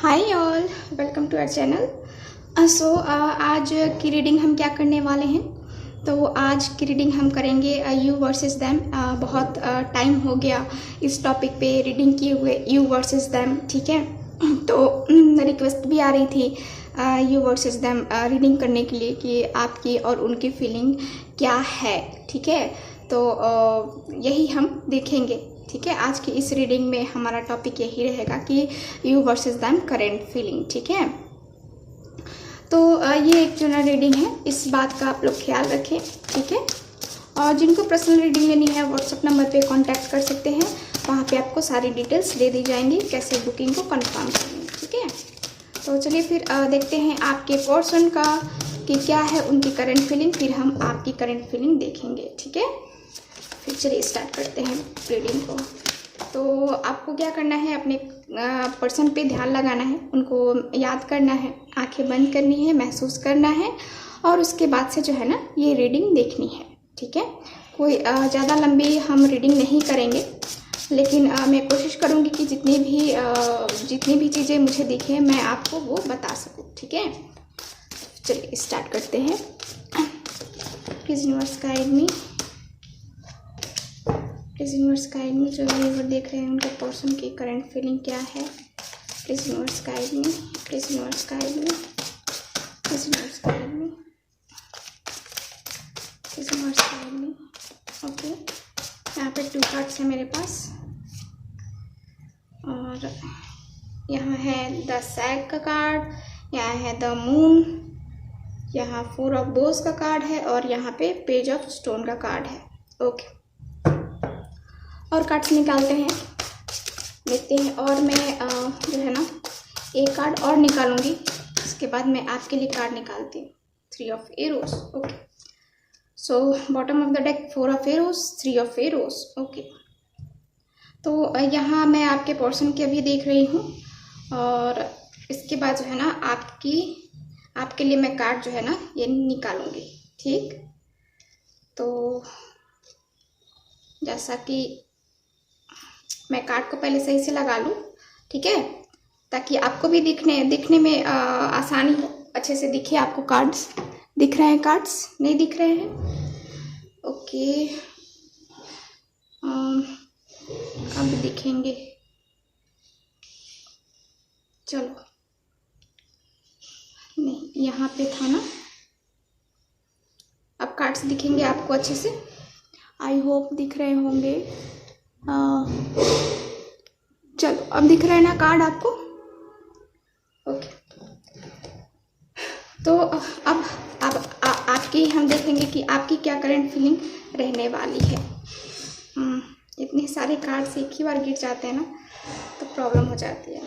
Hi all, welcome to our channel. आज की reading हम क्या करने वाले हैं। तो आज की रीडिंग हम करेंगे यू वर्सेस दैम। बहुत टाइम हो गया इस टॉपिक पे रीडिंग किए हुए, यू वर्सेस दैम। ठीक है, तो रिक्वेस्ट भी आ रही थी यू वर्सेस दैम रीडिंग करने के लिए कि आपकी और उनकी फीलिंग क्या है। ठीक है, तो यही हम देखेंगे। ठीक है, आज की इस रीडिंग में हमारा टॉपिक यही रहेगा कि you versus them current feeling. ठीक है, तो ये एक जनरल रीडिंग है, इस बात का आप लोग ख्याल रखें। ठीक है, और जिनको पर्सनल रीडिंग लेनी है व्हाट्सएप नंबर पे कांटेक्ट कर सकते हैं, वहाँ पे आपको सारी डिटेल्स दे दी जाएंगी कैसे बुकिंग को कंफर्म करेंगे। ठीक है, तो चलिए फिर देखते हैं आपके पर्सन का कि क्या है उनकी करंट फीलिंग, फिर हम आपकी करंट फीलिंग देखेंगे। ठीक है, फिर चलिए स्टार्ट करते हैं रीडिंग को। तो आपको क्या करना है, अपने पर्सन पे ध्यान लगाना है, उनको याद करना है, आंखें बंद करनी है, महसूस करना है, और उसके बाद से जो है ना ये रीडिंग देखनी है। ठीक है, कोई ज़्यादा लंबी हम रीडिंग नहीं करेंगे, लेकिन मैं कोशिश करूँगी कि जितनी भी चीज़ें मुझे दिखे मैं आपको वो बता सकूँ। ठीक है, चलिए स्टार्ट करते हैं। Please universe guide me, please universe guide me. जो व्यूअर देख रहे हैं उनके पर्सन की करंट फीलिंग क्या है। Please universe guide me, please universe guide me, please universe guide me, please universe guide me. Okay, यहाँ पे 2 कार्ड्स हैं मेरे पास, और यहाँ है द सैग का कार्ड, यहाँ है द मून, यहाँ 4 ऑफ बोस का कार्ड है, और यहाँ पे पेज ऑफ स्टोन का कार्ड है। ओके, और कार्ड्स निकालते हैं, देखते हैं। और मैं जो है ना एक कार्ड और निकालूंगी, उसके बाद मैं आपके लिए कार्ड निकालती हूँ। 3 of arrows. Okay, so bottom of the deck 4 of arrows, 3 of arrows. Okay, तो यहाँ मैं आपके पर्सन की अभी देख रही हूँ, और इसके बाद जो है ना आपके लिए मैं कार्ड जो है ना ये निकालूंगी। ठीक, तो जैसा कि मैं कार्ड को पहले सही से लगा लूँ, ठीक है, ताकि आपको भी दिखने में आसानी हो, अच्छे से दिखे आपको। कार्ड्स दिख रहे हैं, कार्ड्स नहीं दिख रहे हैं। ओके, अब दिखेंगे, चलो, नहीं यहाँ पे था ना, अब कार्ड्स दिखेंगे आपको अच्छे से, आई होप दिख रहे होंगे। चलो, अब दिख रहा है ना कार्ड आपको। ओके, तो अब आपकी हम देखेंगे कि आपकी क्या करंट फीलिंग रहने वाली है। इतने सारे कार्ड्स एक ही बार गिर जाते हैं ना, तो प्रॉब्लम हो जाती है।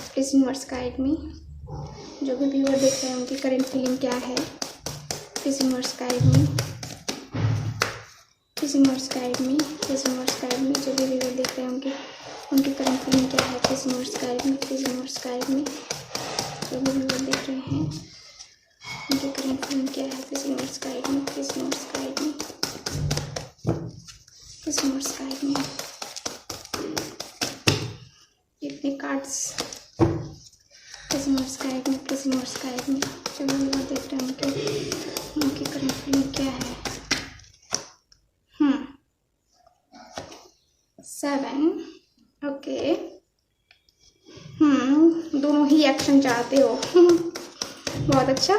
प्लीज़ यूनिवर्स गाइड मी, जो भी व्यूअर देख रहे हैं उनकी करंट फीलिंग क्या है। Please universe guide me, please universe guide me, please universe guide me. जो भी व्यूअर देख रहे हैं उनकी करंट फीलिंग क्या है। Please universe guide me, please universe guide me. जो भी व्यूअर देख रहे हैं उनकी करंट फीलिंग क्या है। Please universe guide me, please universe guide me, please universe guide me. इतने cards, please universe guide me, please universe guide me. जो भी व्यूअर देख रहे हैं उनकी करंट फीलिंग क्या है। 7। ओके, दोनों ही एक्शन चाहते हो बहुत अच्छा।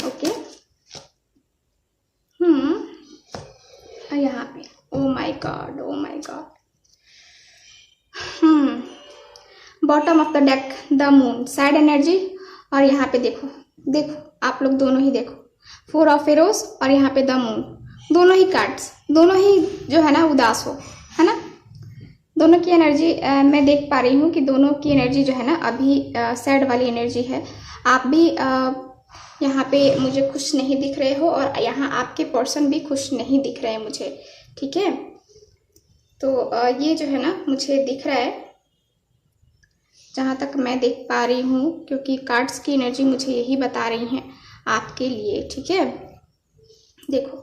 ओके, यहाँ पे oh my God, oh my God. Bottom of the deck the moon, sad energy, और यहाँ पे देखो आप लोग दोनों ही देखो 4 ऑफ एरोस, और यहाँ पे द मून। दोनों ही कार्ड्स, दोनों ही जो है ना उदास हो, है ना। दोनों की एनर्जी मैं देख पा रही हूँ कि दोनों की एनर्जी जो है ना अभी सैड वाली एनर्जी है। आप भी यहाँ पे मुझे खुश नहीं दिख रहे हो, और यहाँ आपके पर्सन भी खुश नहीं दिख रहे हैं मुझे। ठीक है, तो ये जो है ना मुझे दिख रहा है, जहाँ तक मैं देख पा रही हूँ, क्योंकि कार्ड्स की एनर्जी मुझे यही बता रही हैं आपके लिए। ठीक है, देखो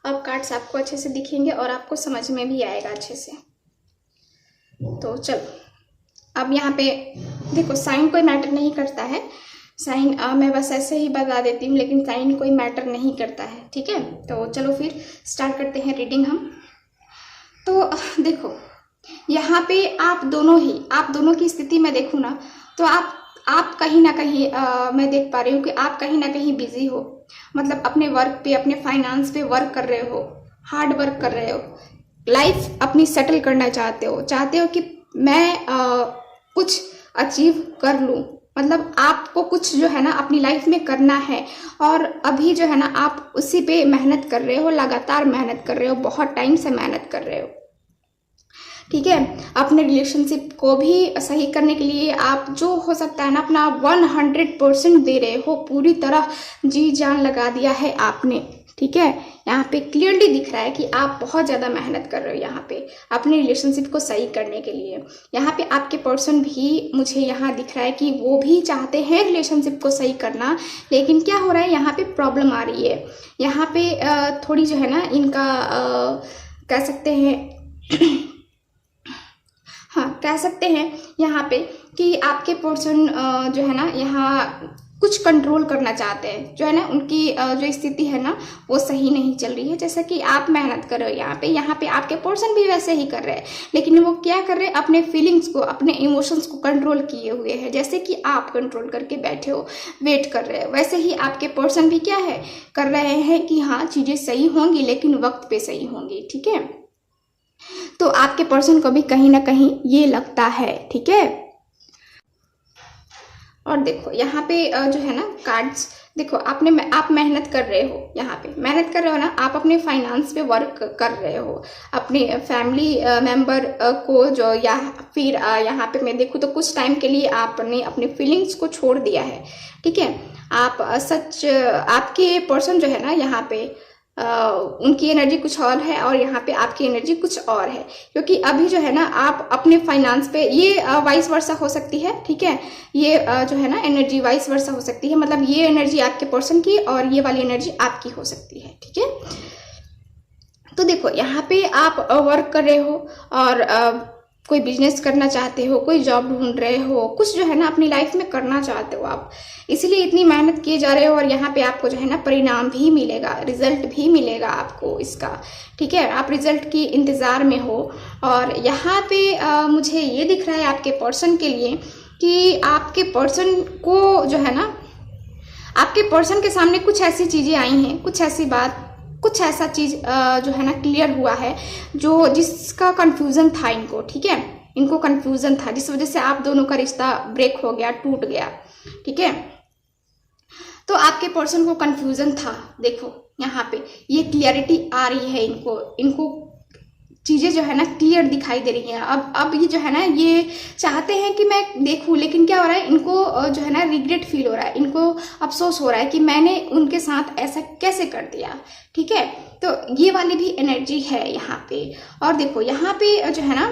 अब कार्ड्स आपको अच्छे से दिखेंगे और आपको समझ में भी आएगा अच्छे से। तो चलो, अब यहाँ पे देखो साइन कोई मैटर नहीं करता है, साइन मैं बस ऐसे ही बता देती हूँ, लेकिन साइन कोई मैटर नहीं करता है, ठीक है। तो चलो फिर स्टार्ट करते हैं रीडिंग हम। तो देखो यहाँ पे आप दोनों की स्थिति में देखूँ ना, तो आप कहीं ना कहीं मैं देख पा रही हूँ कि आप कहीं ना कहीं बिजी हो, मतलब अपने वर्क पे, अपने फाइनेंस पे वर्क कर रहे हो, हार्ड वर्क कर रहे हो, लाइफ अपनी सेटल करना चाहते हो कि मैं कुछ अचीव कर लूँ, मतलब आपको कुछ जो है ना अपनी लाइफ में करना है, और अभी जो है ना आप उसी पे मेहनत कर रहे हो, लगातार मेहनत कर रहे हो, बहुत टाइम से मेहनत कर रहे हो, ठीक है। अपने रिलेशनशिप को भी सही करने के लिए आप जो हो सकता है ना अपना 100% दे रहे हो, पूरी तरह जी जान लगा दिया है आपने, ठीक है। यहाँ पे क्लियरली दिख रहा है कि आप बहुत ज़्यादा मेहनत कर रहे हो यहाँ पे अपने रिलेशनशिप को सही करने के लिए। यहाँ पे आपके पर्सन भी मुझे यहाँ दिख रहा है कि वो भी चाहते हैं रिलेशनशिप को सही करना, लेकिन क्या हो रहा है यहाँ पे प्रॉब्लम आ रही है। यहाँ पे थोड़ी जो है ना इनका कह सकते हैं हाँ कह सकते हैं यहाँ पे कि आपके पर्सन जो है ना यहाँ कुछ कंट्रोल करना चाहते हैं, जो है ना उनकी जो स्थिति है ना वो सही नहीं चल रही है। जैसा कि आप मेहनत कर रहे हो यहाँ पे आपके पर्सन भी वैसे ही कर रहे हैं, लेकिन वो क्या कर रहे हैं, अपने फीलिंग्स को, अपने इमोशंस को कंट्रोल किए हुए हैं। जैसे कि आप कंट्रोल करके बैठे हो, वेट कर रहे हो, वैसे ही आपके पर्सन भी क्या है कर रहे हैं कि हाँ चीज़ें सही होंगी, लेकिन वक्त पे सही होंगी, ठीक है। तो आपके पर्सन को भी कहीं ना कहीं ये लगता है, ठीक है। और देखो यहाँ पे जो है ना कार्ड्स, देखो आप मेहनत कर रहे हो, यहाँ पे मेहनत कर रहे हो ना, आप अपने फाइनेंस पे वर्क कर रहे हो, अपने फैमिली मेंबर को जो, या फिर यहाँ पे मैं देखूँ तो कुछ टाइम के लिए आपने अपने फीलिंग्स को छोड़ दिया है, ठीक है। आप आपके पर्सन जो है ना यहाँ पे उनकी एनर्जी कुछ और है और यहाँ पे आपकी एनर्जी कुछ और है, क्योंकि अभी जो है ना आप अपने फाइनेंस पे, ये वाइस वर्सा हो सकती है, ठीक है। ये जो है ना एनर्जी वाइस वर्सा हो सकती है, मतलब ये एनर्जी आपके पर्सन की और ये वाली एनर्जी आपकी हो सकती है, ठीक है। तो देखो यहाँ पे आप वर्क कर रहे हो और कोई बिजनेस करना चाहते हो, कोई जॉब ढूंढ रहे हो, कुछ जो है ना अपनी लाइफ में करना चाहते हो आप, इसीलिए इतनी मेहनत किए जा रहे हो। और यहाँ पे आपको जो है ना परिणाम भी मिलेगा, रिजल्ट भी मिलेगा आपको इसका, ठीक है। आप रिजल्ट की इंतज़ार में हो। और यहाँ पे मुझे ये दिख रहा है आपके पर्सन के लिए कि आपके पर्सन को जो है ना, आपके पर्सन के सामने कुछ ऐसी चीज़ें आई हैं, कुछ ऐसी बात, कुछ ऐसा चीज़ जो है ना क्लियर हुआ है, जो जिसका कंफ्यूजन था इनको, ठीक है। इनको कंफ्यूजन था, जिस वजह से आप दोनों का रिश्ता ब्रेक हो गया, टूट गया, ठीक है। तो आपके पर्सन को कंफ्यूजन था, देखो यहाँ पे ये क्लियरिटी आ रही है इनको चीज़ें जो है ना क्लियर दिखाई दे रही हैं। अब ये जो है ना ये चाहते हैं कि मैं देखूं, लेकिन क्या हो रहा है, इनको जो है ना रिग्रेट फील हो रहा है, इनको अफसोस हो रहा है कि मैंने उनके साथ ऐसा कैसे कर दिया, ठीक है। तो ये वाली भी एनर्जी है यहाँ पे। और देखो यहाँ पे जो है ना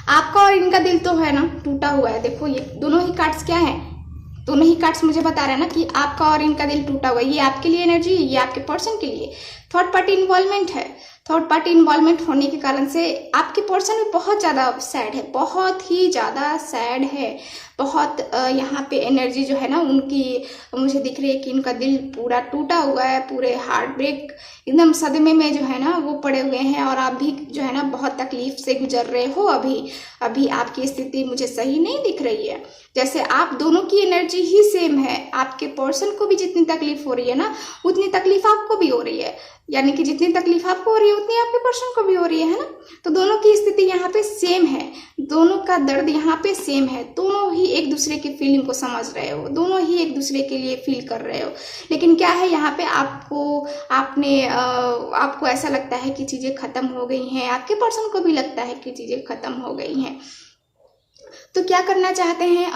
आपका और इनका दिल तो है ना टूटा हुआ है। देखो ये दोनों ही कार्ड्स क्या है, दोनों ही कार्ड्स मुझे बता रहे हैं ना कि आपका और इनका दिल टूटा हुआ है। ये आपके लिए एनर्जी, ये आपके पर्सन के लिए थर्ड पार्टी इन्वॉल्वमेंट है। थर्ड पार्टी इन्वॉल्वमेंट होने के कारण से आपके पर्सन भी बहुत ज़्यादा सैड है, बहुत ही ज़्यादा सैड है, बहुत यहाँ पे एनर्जी जो है ना उनकी मुझे दिख रही है कि इनका दिल पूरा टूटा हुआ है, पूरे हार्ट ब्रेक, एकदम सदमे में जो है ना वो पड़े हुए हैं। और आप भी जो है ना बहुत तकलीफ से गुजर रहे हो। अभी आपकी स्थिति मुझे सही नहीं दिख रही है। जैसे आप दोनों की एनर्जी ही सेम है, आपके पर्सन को भी जितनी तकलीफ हो रही है ना उतनी तकलीफ आपको भी हो रही है, यानी कि जितनी तकलीफ आपको हो रही है उतनी आपके पर्सन को भी हो रही है ना। तो दोनों की स्थिति यहाँ पे सेम है, दोनों का दर्द यहाँ पे सेम है, दोनों ही एक दूसरे की फीलिंग को समझ रहे हो, दोनों ही एक दूसरे के लिए फील कर रहे हो। लेकिन क्या है यहाँ पे आपको ऐसा लगता है कि चीज़ें खत्म हो गई हैं, आपके पर्सन को भी लगता है कि चीज़ें खत्म हो गई हैं। तो क्या करना चाहते हैं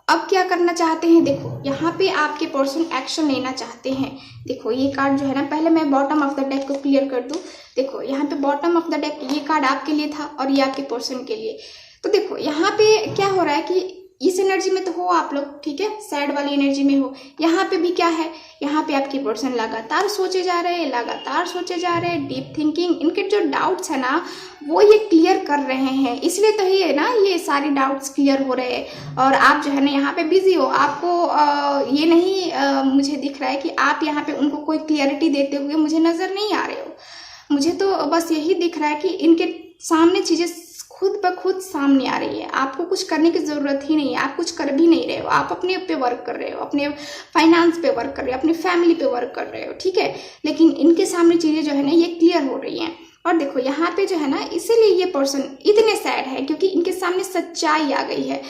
अब क्या करना चाहते हैं, देखो यहाँ पे आपके पर्सन एक्शन लेना चाहते हैं। देखो ये कार्ड जो है ना, पहले मैं बॉटम ऑफ द डेक को क्लियर कर दूं। देखो यहाँ पे बॉटम ऑफ द डेक ये कार्ड आपके लिए था और ये आपके पर्सन के लिए। तो देखो यहाँ पे क्या हो रहा है कि इस एनर्जी में तो हो आप लोग, ठीक है, सैड वाली एनर्जी में हो। यहाँ पे भी क्या है, यहाँ पे आपकी पर्सन लगातार सोचे जा रहे हैं, लगातार सोचे जा रहे हैं, डीप थिंकिंग, इनके जो डाउट्स है ना वो ये क्लियर कर रहे हैं, इसलिए तो ये ना ये सारे डाउट्स क्लियर हो रहे हैं। और आप जो है ना यहाँ पे बिजी हो, आपको ये नहीं मुझे दिख रहा है कि आप यहाँ पे उनको कोई क्लियरिटी देते हुए मुझे नजर नहीं आ रहे हो। मुझे तो बस यही दिख रहा है कि इनके सामने चीजें खुद ब खुद सामने आ रही है, आपको कुछ करने की जरूरत ही नहीं है, आप कुछ कर भी नहीं रहे हो, आप अपने पे वर्क कर रहे हो, अपने फाइनेंस पे वर्क कर रहे हो, अपनी फैमिली पे वर्क कर रहे हो, ठीक है। लेकिन इनके सामने चीजें जो है ना ये क्लियर हो रही हैं। और देखो यहाँ पे जो है ना इसीलिए ये पर्सन इतने सैड है, क्योंकि इनके सामने सच्चाई आ गई है।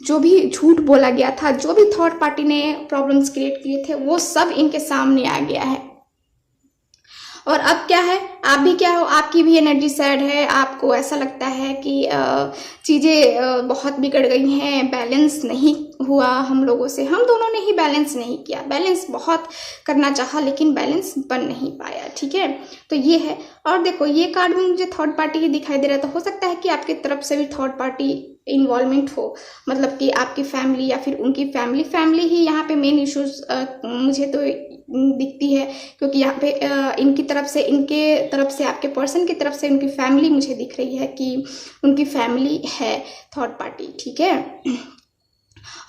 जो भी झूठ बोला गया था, जो भी थर्ड पार्टी ने प्रॉब्लम्स क्रिएट किए थे, वो सब इनके सामने आ गया है। और अब क्या है, आप भी क्या हो, आपकी भी एनर्जी सैड है, आपको ऐसा लगता है कि चीज़ें बहुत बिगड़ गई हैं, बैलेंस नहीं हुआ हम लोगों से, हम दोनों ने ही बैलेंस नहीं किया, बैलेंस बहुत करना चाहा लेकिन बैलेंस बन नहीं पाया, ठीक है। तो ये है। और देखो ये कार्ड में मुझे थर्ड पार्टी ही दिखाई दे रहा है, तो हो सकता है कि आपकी तरफ से भी थर्ड पार्टी इन्वॉल्वमेंट हो, मतलब कि आपकी फैमिली या फिर उनकी फैमिली ही यहाँ पे मेन इश्यूज मुझे तो दिखती है, क्योंकि यहाँ पे इनके तरफ से आपके पर्सन की तरफ से उनकी फैमिली मुझे दिख रही है कि उनकी फैमिली है थर्ड पार्टी, ठीक है।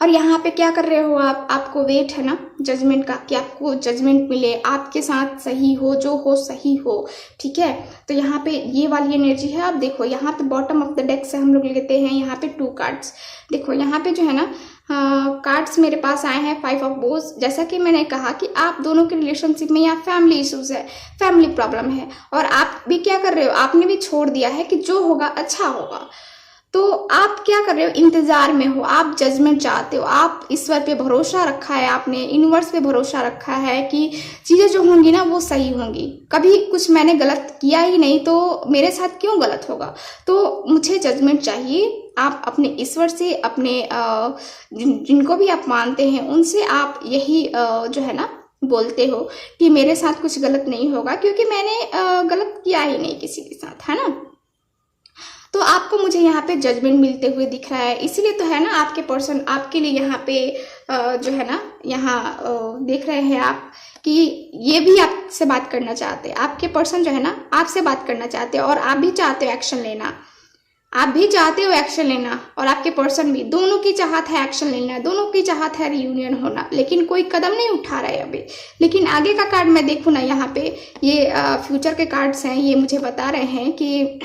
और यहाँ पे क्या कर रहे हो आप, आपको वेट है ना जजमेंट का, कि आपको जजमेंट मिले, आपके साथ सही हो, जो हो सही हो, ठीक है। तो यहाँ पे ये वाली एनर्जी है। आप देखो यहाँ पे बॉटम ऑफ द डेक से हम लोग लेते हैं यहाँ पे 2 कार्ड्स। देखो यहाँ पे जो है ना कार्ड्स मेरे पास आए हैं 5 ऑफ बोज। जैसा कि मैंने कहा कि आप दोनों के रिलेशनशिप में यहाँ फैमिली इश्यूज है, फैमिली प्रॉब्लम है, और आप भी क्या कर रहे हो, आपने भी छोड़ दिया है कि जो होगा अच्छा होगा। तो आप क्या कर रहे हो, इंतजार में हो, आप जजमेंट चाहते हो, आप ईश्वर पे भरोसा रखा है, आपने यूनिवर्स पे भरोसा रखा है कि चीजें जो होंगी ना वो सही होंगी, कभी कुछ मैंने गलत किया ही नहीं तो मेरे साथ क्यों गलत होगा, तो मुझे जजमेंट चाहिए। आप अपने ईश्वर से, अपने जिनको भी आप मानते हैं उनसे आप यही जो है ना बोलते हो कि मेरे साथ कुछ गलत नहीं होगा, क्योंकि मैंने गलत किया ही नहीं किसी के साथ, है ना। तो आपको मुझे यहाँ पे जजमेंट मिलते हुए दिख रहा है, इसीलिए तो है ना आपके पर्सन आपके लिए यहाँ पे जो है ना यहाँ देख रहे हैं आप कि ये भी आपसे बात करना चाहते हैं, आपके पर्सन जो है ना आपसे बात करना चाहते हैं, और आप भी चाहते हो एक्शन लेना, आप भी चाहते हो एक्शन लेना, और आपके पर्सन भी, दोनों की चाहत है एक्शन लेना, दोनों की चाहत है रियूनियन होना, लेकिन कोई कदम नहीं उठा रहा है अभी। लेकिन आगे का कार्ड मैं देखूँ ना, यहाँ पे ये फ्यूचर के कार्ड्स हैं, ये मुझे बता रहे हैं कि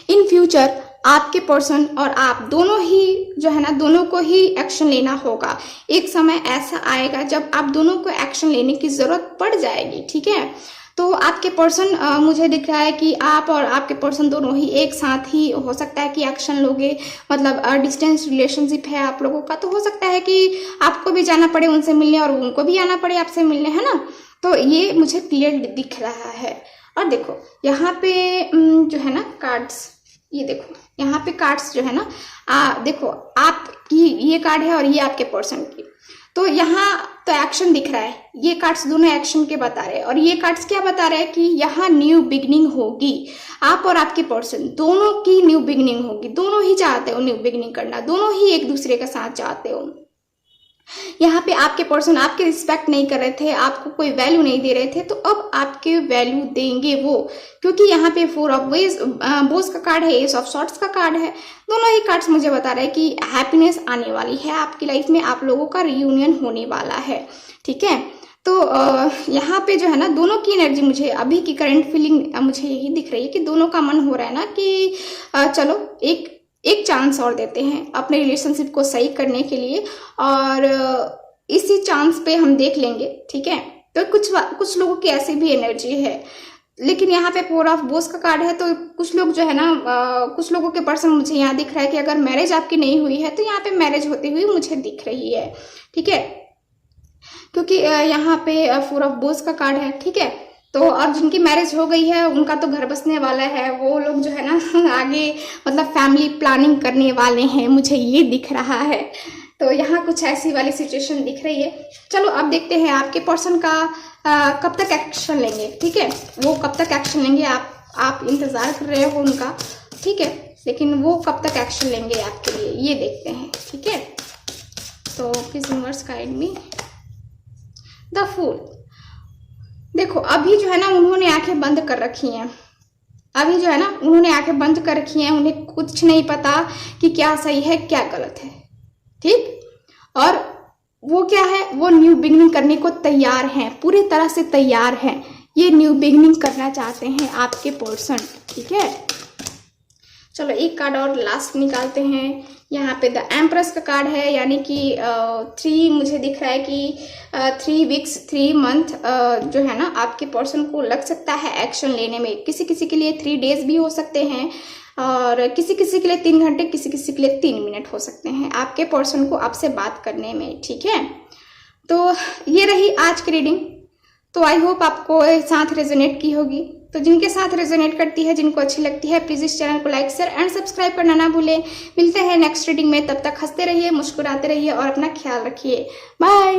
इन फ्यूचर आपके पर्सन और आप दोनों ही जो है ना, दोनों को ही एक्शन लेना होगा। एक समय ऐसा आएगा जब आप दोनों को एक्शन लेने की जरूरत पड़ जाएगी, ठीक है। तो आपके पर्सन मुझे दिख रहा है कि आप और आपके पर्सन दोनों ही एक साथ ही हो सकता है कि एक्शन लोगे, मतलब डिस्टेंस रिलेशनशिप है आप लोगों का, तो हो सकता है कि आपको भी जाना पड़े उनसे मिलने और उनको भी आना पड़े आपसे मिलने, है ना। तो ये मुझे क्लियर दिख रहा है। और देखो यहाँ पे जो है ना कार्ड्स, ये देखो यहाँ पे कार्ड्स जो है ना देखो आपकी ये कार्ड है और ये आपके पर्सन की, तो यहाँ तो एक्शन दिख रहा है, ये कार्ड्स दोनों एक्शन के बता रहे हैं, और ये कार्ड्स क्या बता रहे हैं कि यहाँ न्यू बिगनिंग होगी, आप और आपके पर्सन दोनों की न्यू बिगनिंग होगी, दोनों ही चाहते हो न्यू बिगनिंग करना, दोनों ही एक दूसरे का साथ चाहते हो। यहाँ पे आपके पर्सन आपके रिस्पेक्ट नहीं कर रहे थे, आपको कोई वैल्यू नहीं दे रहे थे, तो अब आपके वैल्यू देंगे वो, क्योंकि यहाँ पे 4 ऑफ बोज का कार्ड है, एस ऑफ सॉर्ट्स का कार्ड है। दोनों ही कार्ड्स मुझे बता रहे हैं कि हैप्पीनेस आने वाली है आपकी लाइफ में, आप लोगों का रियूनियन होने वाला है, ठीक है। तो यहाँ पे जो है ना दोनों की एनर्जी, मुझे अभी की करंट फीलिंग मुझे यही दिख रही है कि दोनों का मन हो रहा है ना कि चलो एक चांस और देते हैं अपने रिलेशनशिप को सही करने के लिए, और इसी चांस पे हम देख लेंगे, ठीक है। तो कुछ लोगों की ऐसी भी एनर्जी है, लेकिन यहाँ पे 4 ऑफ बोज का कार्ड है, तो कुछ लोग जो है ना कुछ लोगों के पर्सन मुझे यहाँ दिख रहा है कि अगर मैरिज आपकी नहीं हुई है तो यहाँ पे मैरिज होती हुई मुझे दिख रही है, ठीक है, क्योंकि यहाँ पे 4 ऑफ बोज का कार्ड है, ठीक है। तो अब जिनकी मैरिज हो गई है उनका तो घर बसने वाला है, वो लोग जो है ना आगे मतलब फैमिली प्लानिंग करने वाले हैं, मुझे ये दिख रहा है। तो यहाँ कुछ ऐसी वाली सिचुएशन दिख रही है। चलो अब देखते हैं आपके पर्सन का कब तक एक्शन लेंगे, ठीक है, वो कब तक एक्शन लेंगे, आप इंतजार कर रहे हो उनका, ठीक है, लेकिन वो कब तक एक्शन लेंगे आपके लिए, ये देखते हैं। Please universe guide me. The fool. देखो अभी जो है ना उन्होंने आंखें बंद कर रखी हैं, अभी जो है ना उन्होंने आंखें बंद कर रखी हैं, उन्हें कुछ नहीं पता कि क्या सही है क्या गलत है, ठीक। और वो क्या है, वो न्यू बिगिनिंग करने को तैयार हैं, पूरी तरह से तैयार हैं, ये न्यू बिगिनिंग करना चाहते हैं आपके पर्सन, ठीक है। चलो एक कार्ड और लास्ट निकालते हैं। यहाँ पे द एम्प्रेस का कार्ड है, यानी कि 3 मुझे दिख रहा है कि 3 वीक्स 3 मंथ जो है ना आपके पर्सन को लग सकता है एक्शन लेने में। किसी किसी के लिए 3 डेज भी हो सकते हैं और किसी किसी के लिए 3 घंटे, किसी किसी के लिए 3 मिनट हो सकते हैं आपके पर्सन को आपसे बात करने में, ठीक है। तो ये रही आज की रीडिंग। तो आई होप आपको साथ रेजोनेट की होगी। तो जिनके साथ रेजोनेट करती है, जिनको अच्छी लगती है, प्लीज इस चैनल को लाइक शेयर एंड सब्सक्राइब करना ना भूलें। मिलते हैं नेक्स्ट रीडिंग में, तब तक हंसते रहिए, मुस्कुराते रहिए और अपना ख्याल रखिए। बाय।